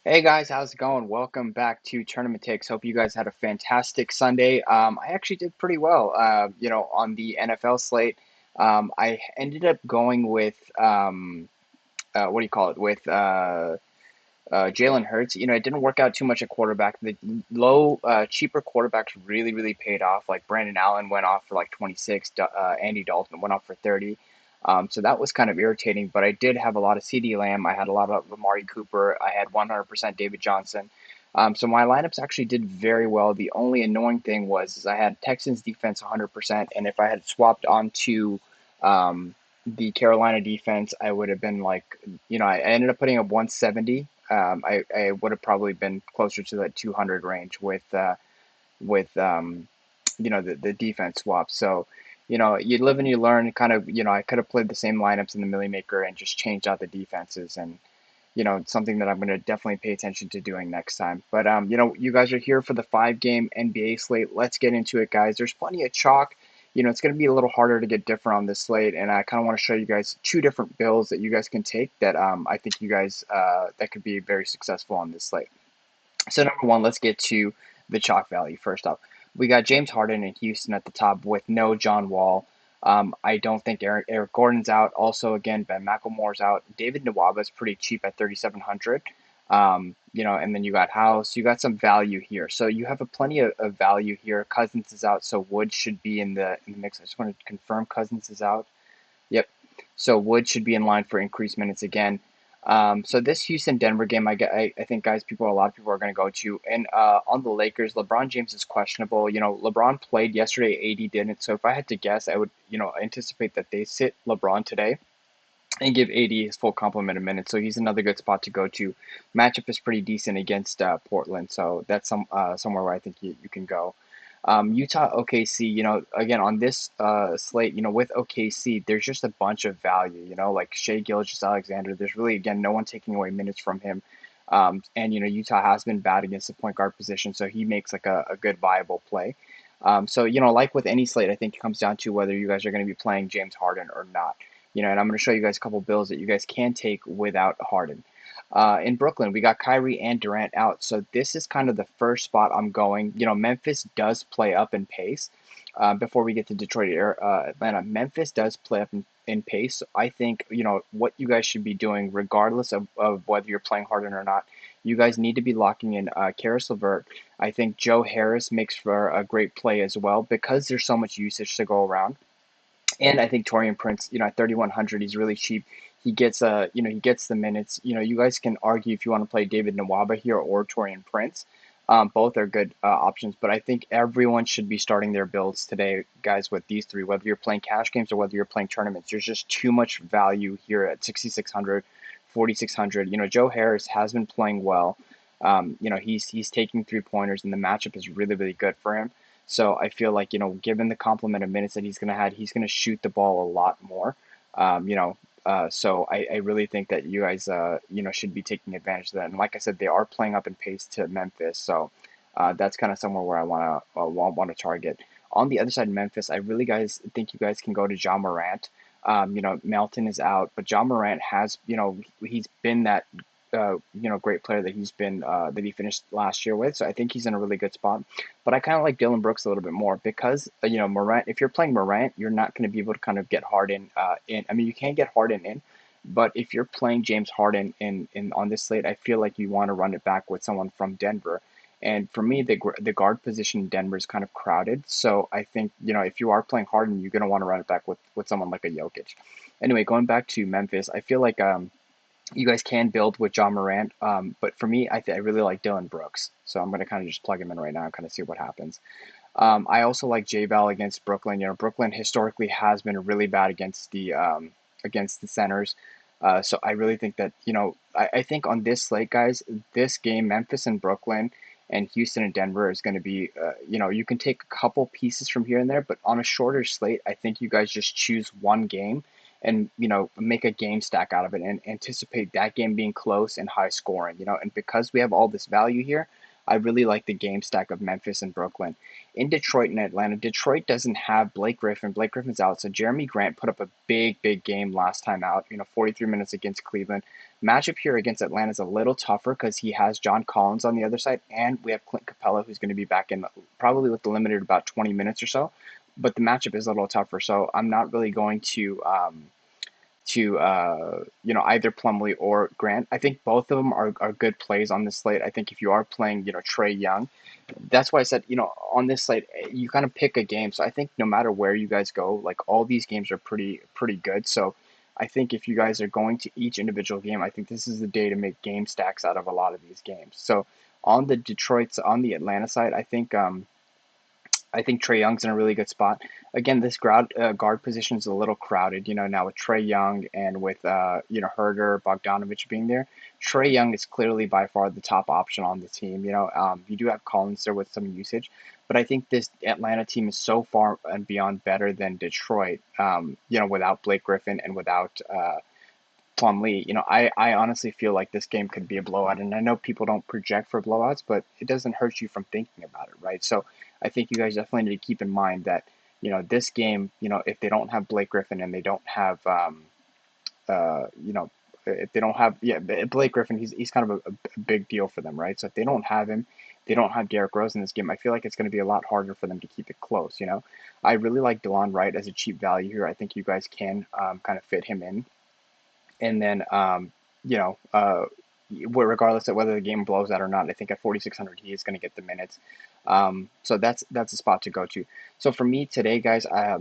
Hey guys, how's it going? Welcome back to Tournament Takes. Hope you guys had a fantastic Sunday. I actually did pretty well, on the NFL slate. I ended up going with, what do you call it, with Jalen Hurts. It didn't work out too much at quarterback. The cheaper quarterbacks really paid off. Like Brandon Allen went off for like 26. Andy Dalton went off for 30. So that was kind of irritating. But I did have a lot of CD Lamb. I had a lot of Amari Cooper. I had 100% David Johnson. So my lineups actually did very well. The only annoying thing was is I had Texans defense 100%, and if I had swapped onto the Carolina defense, I would have been like, I ended up putting up 170. I would have probably been closer to that 200 range with the defense swap. So, you live and you learn. Kind of, I could have played the same lineups in the Millie Maker and just changed out the defenses, and it's something that I'm going to definitely pay attention to doing next time. But you guys are here for the 5 game NBA slate. Let's get into it, guys. There's plenty of chalk. It's going to be a little harder to get different on this slate, and I kind of want to show you guys two different bills that you guys can take that I think you guys that could be very successful on this slate. So number one, let's get to the chalk value first off. We got James Harden in Houston at the top with no John Wall. I don't think Eric Gordon's out. Also, again, Ben McLemore's out. David Nwaba's pretty cheap at 3,700. And then you got House. You got some value here. So you have a plenty of value here. Cousins is out, so Wood should be in the mix. I just want to confirm Cousins is out. Yep. So Wood should be in line for increased minutes again. So this Houston Denver game, I think guys, a lot of people are going to go to. And on the Lakers, LeBron James is questionable. LeBron played yesterday, AD didn't. So if I had to guess, I would anticipate that they sit LeBron today and give AD his full complement of minutes. So he's another good spot to go to. Matchup is pretty decent against Portland, so that's somewhere where I think you can go. Utah OKC, again on this slate, with OKC, there's just a bunch of value, like Shea Gilgeous-Alexander. There's really, again, no one taking away minutes from him. And Utah has been bad against the point guard position, so he makes like a good viable play. So like with any slate, I think it comes down to whether you guys are going to be playing James Harden or not. And I'm going to show you guys a couple bills that you guys can take without Harden. In Brooklyn, we got Kyrie and Durant out. So this is kind of the first spot I'm going. Memphis does play up in pace. Before we get to Detroit, Atlanta, Memphis does play up in pace. So I think, what you guys should be doing, regardless of whether you're playing Harden or not, you guys need to be locking in Karis LeVert. I think Joe Harris makes for a great play as well because there's so much usage to go around. And I think Torian Prince, at 3,100, he's really cheap. He gets he gets the minutes. You guys can argue if you want to play David Nwaba here or Torian Prince. Both are good options, but I think everyone should be starting their builds today, guys, with these three. Whether you're playing cash games or whether you're playing tournaments, there's just too much value here at 6,600, 4,600. Joe Harris has been playing well. He's taking 3 pointers, and the matchup is really good for him. So I feel like, given the complement of minutes that he's going to have, he's going to shoot the ball a lot more. So I really think that you guys, should be taking advantage of that. And like I said, they are playing up in pace to Memphis. So that's kind of somewhere where I want to target. On the other side of Memphis, I really guys think you guys can go to Ja Morant. Melton is out, but Ja Morant has, he's been that great player that he's been that he finished last year with. So I think he's in a really good spot. But I kind of like Dylan Brooks a little bit more because Morant. If you're playing Morant, you're not going to be able to kind of get Harden in. I mean, you can get Harden in, but if you're playing James Harden in on this slate, I feel like you want to run it back with someone from Denver. And for me, the guard position in Denver is kind of crowded. So I think if you are playing Harden, you're going to want to run it back with someone like a Jokic. Anyway, going back to Memphis, I feel like you guys can build with John Morant, but for me, I really like Dylan Brooks, so I'm going to kind of just plug him in right now and kind of see what happens. I also like J-Ball against Brooklyn. Brooklyn historically has been really bad against the centers, so I really think that I think on this slate, guys, this game, Memphis and Brooklyn and Houston and Denver is going to be, you can take a couple pieces from here and there, but on a shorter slate, I think you guys just choose one game and make a game stack out of it and anticipate that game being close and high scoring. And because we have all this value here, I really like the game stack of Memphis and Brooklyn. In Detroit and Atlanta, Detroit doesn't have Blake Griffin. Blake Griffin's out, so Jeremy Grant put up a big game last time out. 43 minutes against Cleveland. Matchup here against Atlanta is a little tougher because he has John Collins on the other side, and we have Clint Capella, who's going to be back in probably with the limited about 20 minutes or so. But the matchup is a little tougher, so I'm not really going to either Plumlee or Grant. I think both of them are good plays on this slate. I think if you are playing Trae Young, that's why I said on this slate you kind of pick a game. So I think no matter where you guys go, like all these games are pretty good. So I think if you guys are going to each individual game, I think this is the day to make game stacks out of a lot of these games. So on the Atlanta side, I think Trae Young's in a really good spot. Again, this guard position is a little crowded, now with Trae Young and with Herder, Bogdanovich being there. Trae Young is clearly by far the top option on the team. You do have Collins there with some usage, but I think this Atlanta team is so far and beyond better than Detroit. Without Blake Griffin and without Plumlee, I honestly feel like this game could be a blowout. And I know people don't project for blowouts, but it doesn't hurt you from thinking about it, right? So I think you guys definitely need to keep in mind that, this game, if they don't have Blake Griffin and they don't have, uh, you know, if they don't have, yeah, Blake Griffin, he's kind of a big deal for them, right? So if they don't have him, they don't have Derrick Rose in this game, I feel like it's going to be a lot harder for them to keep it close. I really like DeLon Wright as a cheap value here. I think you guys can kind of fit him in. And then, you know, uh, regardless of whether the game blows out or not, I think at 4,600 he is going to get the minutes. So that's a spot to go to. So for me today, guys, a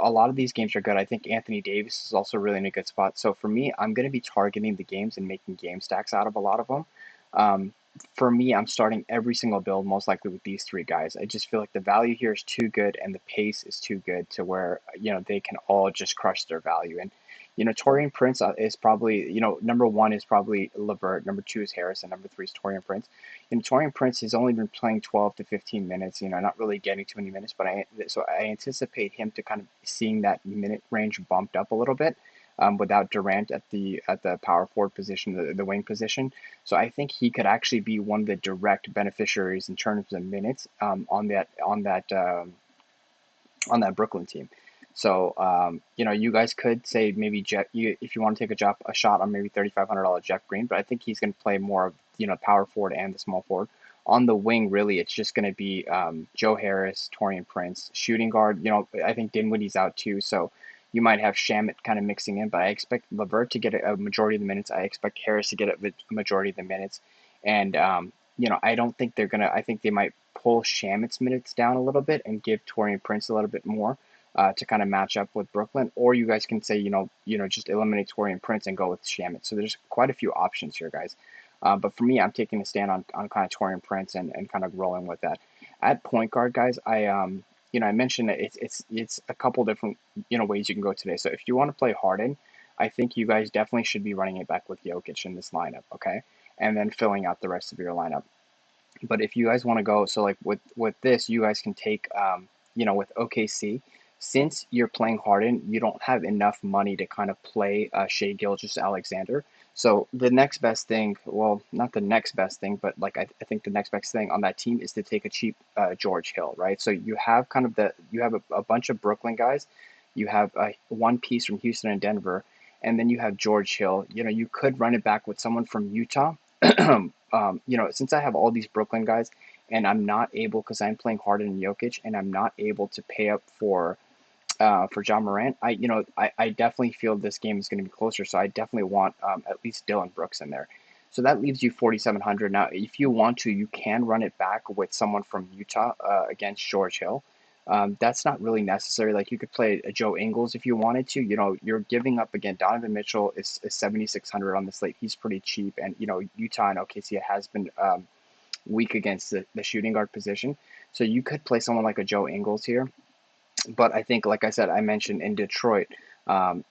lot of these games are good. I think Anthony Davis is also really in a good spot. So for me, I'm going to be targeting the games and making game stacks out of a lot of them. Um, for me, I'm starting every single build most likely with these three guys. I just feel like the value here is too good and the pace is too good to where they can all just crush their value. And Torian Prince is probably, number one is probably Levert, number two is Harris, and number three is Torian Prince. Torian Prince has only been playing 12 to 15 minutes, not really getting too many minutes, but I anticipate him to kind of seeing that minute range bumped up a little bit. Without Durant at the power forward position, the wing position, so I think he could actually be one of the direct beneficiaries in terms of minutes on that Brooklyn team. So, you guys could say maybe if you want to take a shot on maybe $3,500 Jeff Green, but I think he's going to play more of, power forward and the small forward. On the wing, really, it's just going to be Joe Harris, Torian Prince, shooting guard. I think Dinwiddie's out too, so you might have Shamit kind of mixing in, but I expect Levert to get a majority of the minutes. I expect Harris to get a majority of the minutes, and I don't think they're gonna. I think they might pull Shamit's minutes down a little bit and give Torian Prince a little bit more to kind of match up with Brooklyn. Or you guys can say, just eliminate Torian Prince and go with Shamit. So there's quite a few options here, guys. But for me, I'm taking a stand on kind of Torian Prince and kind of rolling with that. At point guard, guys, I mentioned that it's a couple different ways you can go today. So if you want to play Harden, I think you guys definitely should be running it back with Jokic in this lineup, okay, and then filling out the rest of your lineup. But if you guys want to go, so like with this, you guys can take with OKC. Since you're playing Harden, you don't have enough money to kind of play Shea Gilgeous-Alexander. So the next best thing, well, not the next best thing, but like I think the next best thing on that team is to take a cheap George Hill, right? So you have a bunch of Brooklyn guys, you have one piece from Houston and Denver, and then you have George Hill. You could run it back with someone from Utah. Since I have all these Brooklyn guys, and I'm not able because I'm playing Harden and Jokic, and I'm not able to pay up for John Morant, I definitely feel this game is going to be closer. So I definitely want at least Dylan Brooks in there. So that leaves you 4,700. Now, if you want to, you can run it back with someone from Utah against George Hill. That's not really necessary. Like you could play a Joe Ingles if you wanted to. You're giving up again. Donovan Mitchell is 7,600 on the slate. He's pretty cheap, and Utah and OKC has been weak against the shooting guard position. So you could play someone like a Joe Ingles here. But I think, like I said, I mentioned in Detroit, someone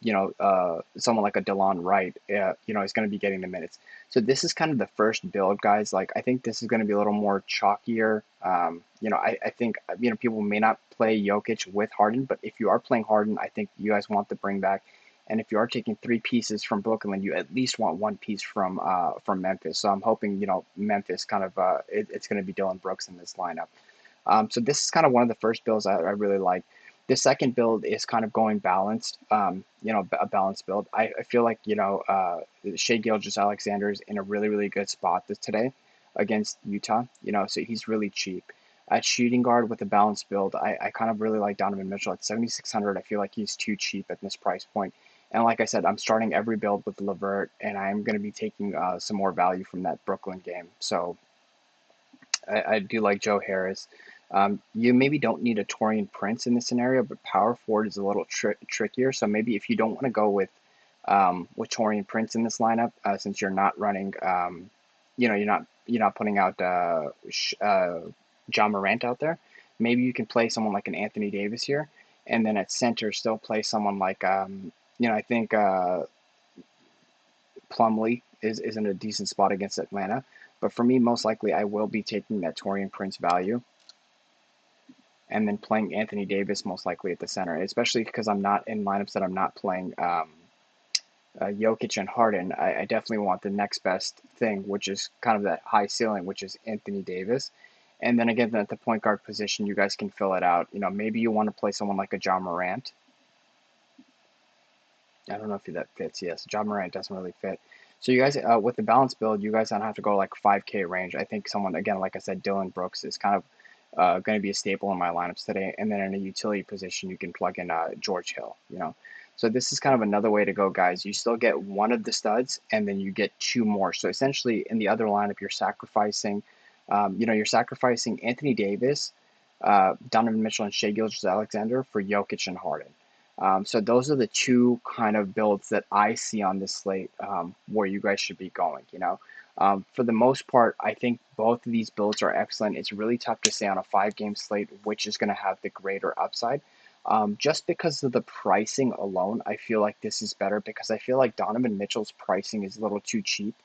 like a DeLon Wright, is going to be getting the minutes. So this is kind of the first build, guys. Like I think this is going to be a little more chalkier. I think people may not play Jokic with Harden, but if you are playing Harden, I think you guys want the bring back. And if you are taking three pieces from Brooklyn, you at least want one piece from Memphis. So I'm hoping Memphis kind of it's going to be Dylan Brooks in this lineup. So this is kind of one of the first builds I really like. The second build is kind of going balanced, a balanced build. I feel like, Shea Gilgeous-Alexander is in a really, really good spot today against Utah, so he's really cheap. At shooting guard with a balanced build, I kind of really like Donovan Mitchell at 7,600. I feel like he's too cheap at this price point. And like I said, I'm starting every build with Levert, and I'm going to be taking some more value from that Brooklyn game. So I do like Joe Harris. You maybe don't need a Torian Prince in this scenario, but power forward is a little trickier. So maybe if you don't want to go with Torian Prince in this lineup, since you're not running, you're not putting out John Morant out there. Maybe you can play someone like an Anthony Davis here, and then at center still play someone like I think Plumlee is in a decent spot against Atlanta. But for me, most likely, I will be taking that Torian Prince value and then playing Anthony Davis most likely at the center, especially because I'm not in lineups that I'm not playing Jokic and Harden. I definitely want the next best thing, which is kind of that high ceiling, which is Anthony Davis. And then again, at the point guard position, you guys can fill it out. Maybe you want to play someone like a John Morant. I don't know if that fits. Yes, John Morant doesn't really fit. So you guys, with the balance build, you guys don't have to go like 5K range. I think someone, again, like I said, Dylan Brooks is kind of going to be a staple in my lineups today. And then in a utility position, you can plug in George Hill. So this is kind of another way to go, guys. You still get one of the studs, and then you get two more. So essentially, in the other lineup, you're sacrificing Anthony Davis, Donovan Mitchell, and Shea Gilgeous-Alexander for Jokic and Harden. So those are the two kind of builds that I see on this slate where you guys should be going. For the most part, I think both of these builds are excellent. It's really tough to say on a 5-game slate which is going to have the greater upside. Just because of the pricing alone, I feel like this is better because I feel like Donovan Mitchell's pricing is a little too cheap.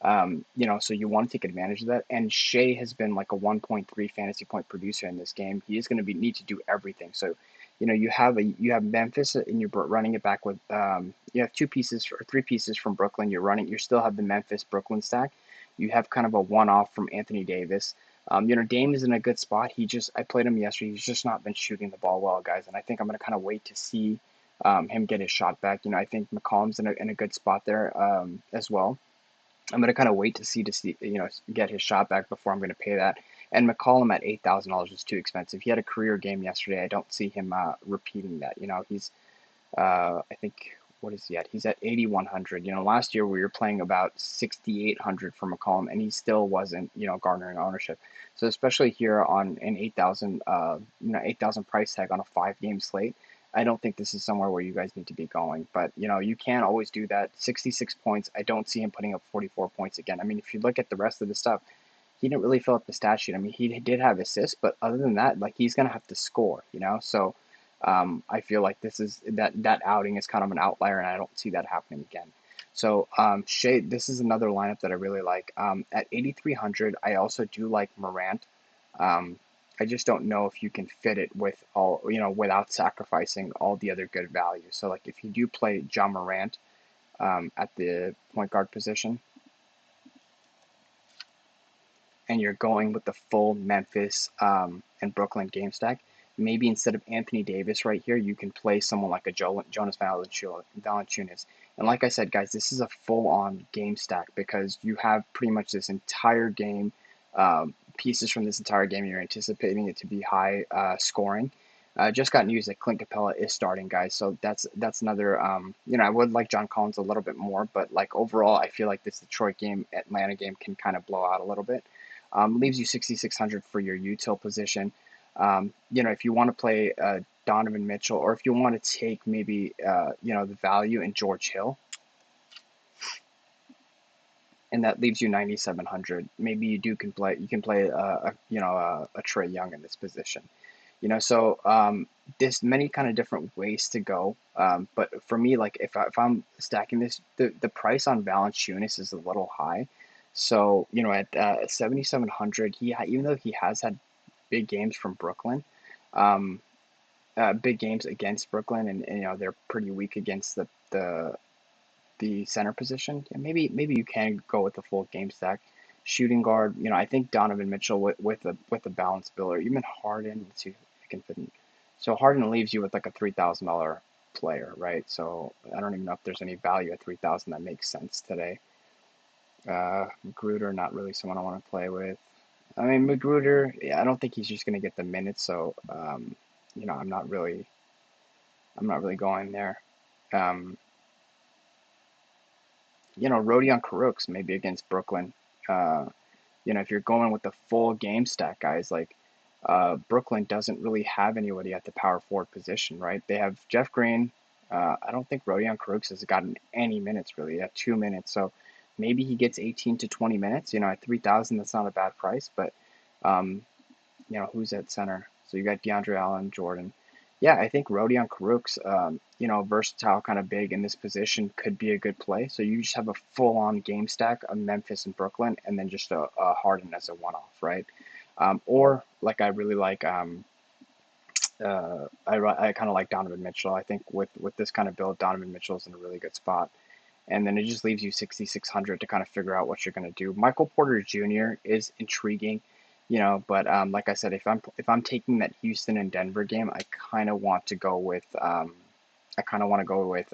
So you want to take advantage of that. And Shea has been like a 1.3 fantasy point producer in this game. He is going to need to do everything. So you have Memphis and you're running it back with you have two pieces or three pieces from Brooklyn. You still have the Memphis Brooklyn stack. You have kind of a one-off from Anthony Davis. Dame is in a good spot. I played him yesterday. He's just not been shooting the ball well, guys. And I think I'm going to kind of wait to see him get his shot back. I think McCollum's in a good spot there as well. I'm going to kind of wait to see get his shot back before I'm going to pay that. And McCollum at $8,000 is too expensive. He had a career game yesterday. I don't see him repeating that. He's I think what is he at? He's at 8,100. Last year we were playing about 6,800 for McCollum, and he still wasn't garnering ownership. So especially here on an 8,000 price tag on a 5-game slate. I don't think this is somewhere where you guys need to be going, but you can always do that. 66 points. I don't see him putting up 44 points again. I mean, if you look at the rest of the stuff, he didn't really fill up the stat sheet. I mean, he did have assists, but other than that, like he's gonna have to score. So I feel like that outing is kind of an outlier, and I don't see that happening again. So Shea, this is another lineup that I really like. At 8,300, I also do like Morant. I just don't know if you can fit it without sacrificing all the other good values. So like if you do play John Morant at the point guard position, and you're going with the full Memphis and Brooklyn game stack, maybe instead of Anthony Davis right here, you can play someone like a Jonas Valanciunas. And like I said, guys, this is a full-on game stack because you have pretty much this entire game, pieces from this entire game. You're anticipating it to be high scoring. Just got news that Clint Capella is starting, guys. So that's another. I would like John Collins a little bit more, but like overall, I feel like this Detroit game, Atlanta game can kind of blow out a little bit. Leaves you 6,600 for your util position. If you want to play Donovan Mitchell, or if you want to take maybe the value in George Hill, and that leaves you 9,700. Maybe you can play a Trae Young in this position. So there's many kind of different ways to go. But for me, like if I'm stacking this, the price on Valanciunas is a little high. So at 7,700, even though he has had big games from Brooklyn, big games against Brooklyn, and they're pretty weak against the the center position. Yeah, maybe you can go with the full game stack. Shooting guard, I think Donovan Mitchell with a balanced build, or even Harden. Let's see if I can fit in. So Harden leaves you with like a $3,000 player, right? So I don't even know if there's any value at 3,000 that makes sense today. Magruder, not really someone I want to play with. I mean, Magruder, yeah, I don't think he's just going to get the minutes, so I'm not really going there. Um, Rodion Karooks maybe against Brooklyn. Uh, if you're going with the full game stack, guys, like Brooklyn doesn't really have anybody at the power forward position, right? They have Jeff Green. I don't think Rodion Karooks has gotten any minutes really. At 2 minutes, so maybe he gets 18 to 20 minutes. At 3,000, that's not a bad price. But um, who's at center? So you got DeAndre Allen, Jordan. Yeah, I think Rodion Karooks, versatile, kind of big in this position, could be a good play. So you just have a full-on game stack of Memphis and Brooklyn, and then just a Harden as a one-off, right? Or like I really like, I kind of like Donovan Mitchell. I think with this kind of build, Donovan Mitchell is in a really good spot. And then it just leaves you 6,600 to kind of figure out what you're going to do. Michael Porter Jr. is intriguing, but like I said, if I'm taking that Houston and Denver game, I kind of want to go with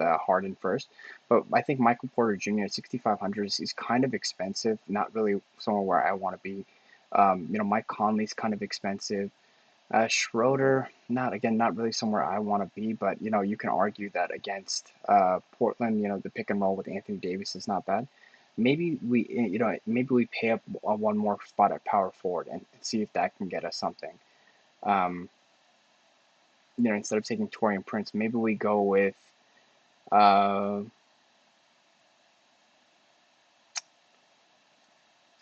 Harden first. But I think Michael Porter Jr. at 6,500 is kind of expensive, not really somewhere where I want to be. Mike Conley's kind of expensive. Schroeder, not really somewhere I want to be, but you can argue that against Portland, the pick and roll with Anthony Davis is not bad. Maybe we pay up on one more spot at power forward and see if that can get us something. Um, Instead of taking Torian Prince, maybe we go with uh,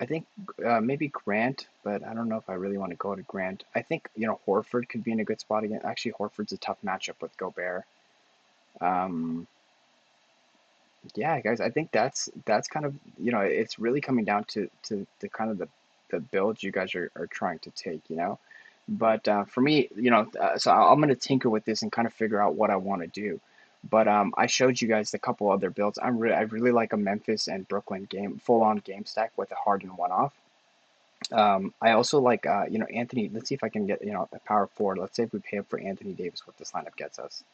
I think maybe Grant, but I don't know if I really want to go to Grant. I think Horford could be in a good spot again. Actually, Horford's a tough matchup with Gobert. Um, yeah, guys, I think that's kind of it's really coming down to the kind of the build you guys are trying to take. But for me, so I'm gonna tinker with this and kind of figure out what I want to do. But I showed you guys a couple other builds. I really like a Memphis and Brooklyn game, full on game stack with a Harden one off. I also like Anthony. Let's see if I can get a power forward. Let's say if we pay up for Anthony Davis, what this lineup gets us.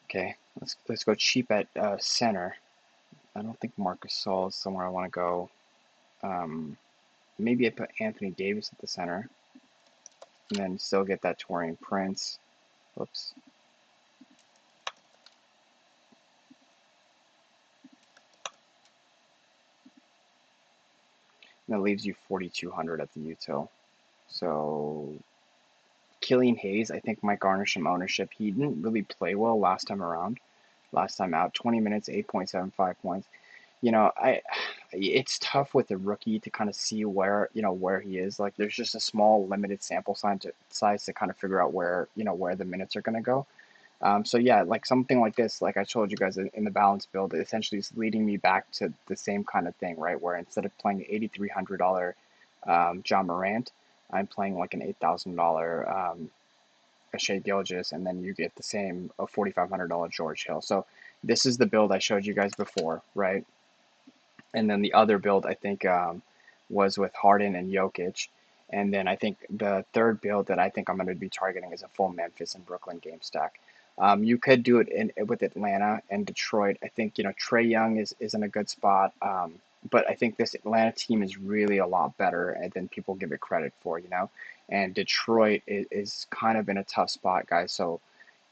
Okay, let's go cheap at center. I don't think Marcus Gasol is somewhere I want to go. Um, Maybe I put Anthony Davis at the center, and then still get that Torian Prince. Whoops. And that leaves you 4,200 at the util. So Killian Hayes, I think might garnish some ownership. He didn't really play well last time around. Last time out, 20 minutes, 8.75 points. It's tough with a rookie to kind of see where he is. Like there's just a small limited sample size to kind of figure out where the minutes are going to go. So yeah, like something like this, like I told you guys in the balance build, it essentially is leading me back to the same kind of thing, right? Where instead of playing $8,300 John Morant, I'm playing like an $8,000 Shea Gilgeous, and then you get the same $4,500 George Hill. So this is the build I showed you guys before, right? And then the other build I think was with Harden and Jokic. And then I think the third build that I think I'm going to be targeting is a full Memphis and Brooklyn game stack. You could do it with Atlanta and Detroit. I think Trae Young is in a good spot, but I think this Atlanta team is really a lot better than people give it credit for. And Detroit is kind of in a tough spot, guys. So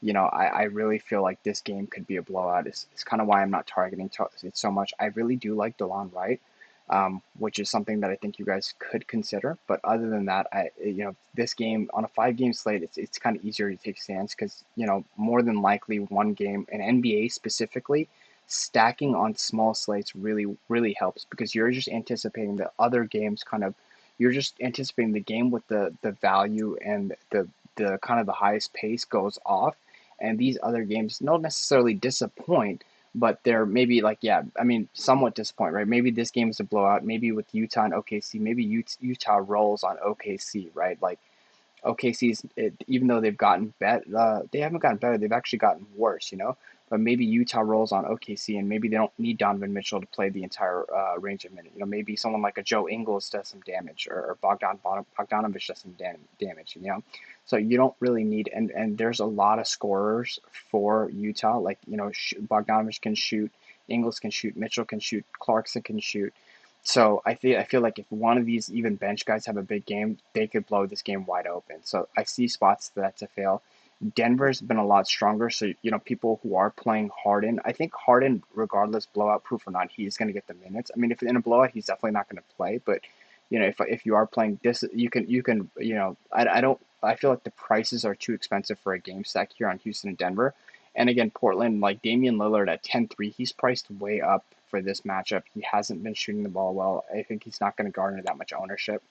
I really feel like this game could be a blowout. It's kind of why I'm not targeting it so much. I really do like DeLon Wright, which is something that I think you guys could consider. But other than that, this game on a 5-game slate, it's kind of easier to take stands because more than likely one game in NBA specifically, stacking on small slates really helps because you're just anticipating the other games you're just anticipating the game with the value and the kind of the highest pace goes off, and these other games don't necessarily disappoint, but they're maybe like, yeah, I mean, somewhat disappoint, right? Maybe this game is a blowout. Maybe with Utah and OKC, maybe Utah rolls on OKC, right? Like OKC's, even though they've gotten they haven't gotten better. They've actually gotten worse, you know. But maybe Utah rolls on OKC, and maybe they don't need Donovan Mitchell to play the entire range of minutes. You know, maybe someone like a Joe Ingles does some damage, or Bogdanovich does some damage. You know, so you don't really need. And there's a lot of scorers for Utah. Like, you know, Bogdanovich can shoot, Ingles can shoot, Mitchell can shoot, Clarkson can shoot. So I feel like if one of these even bench guys have a big game, they could blow this game wide open. So I see spots that to fail. Denver's been a lot stronger, so you know people who are playing Harden. I think Harden, regardless blowout proof or not, he's going to get the minutes. I mean, if in a blowout, he's definitely not going to play. But you know, if you are playing this, you can you know I don't I feel like the prices are too expensive for a game stack here on Houston and Denver. And again, Portland, like Damian Lillard at 10-3, he's priced way up for this matchup. He hasn't been shooting the ball well. I think he's not going to garner that much ownership.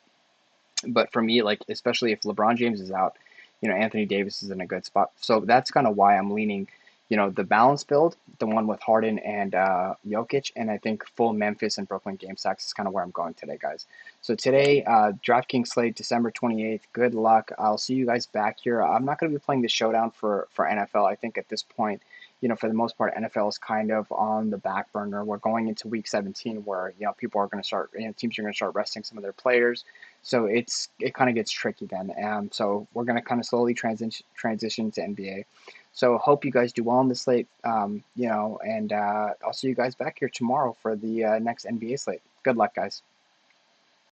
But for me, like especially if LeBron James is out, you know, Anthony Davis is in a good spot. So that's kind of why I'm leaning, you know, the balance build, the one with Harden and Jokic, and I think full Memphis and Brooklyn game stacks is kind of where I'm going today, guys. So today, DraftKings slate December 28th. Good luck. I'll see you guys back here. I'm not going to be playing the showdown for NFL. I think at this point, you know, for the most part, NFL is kind of on the back burner. We're going into week 17 where, you know, people are going to start, you know, teams are going to start resting some of their players. So it kind of gets tricky then. So we're going to kind of slowly transition to NBA. So hope you guys do well on the slate, you know, and I'll see you guys back here tomorrow for the next NBA slate. Good luck, guys.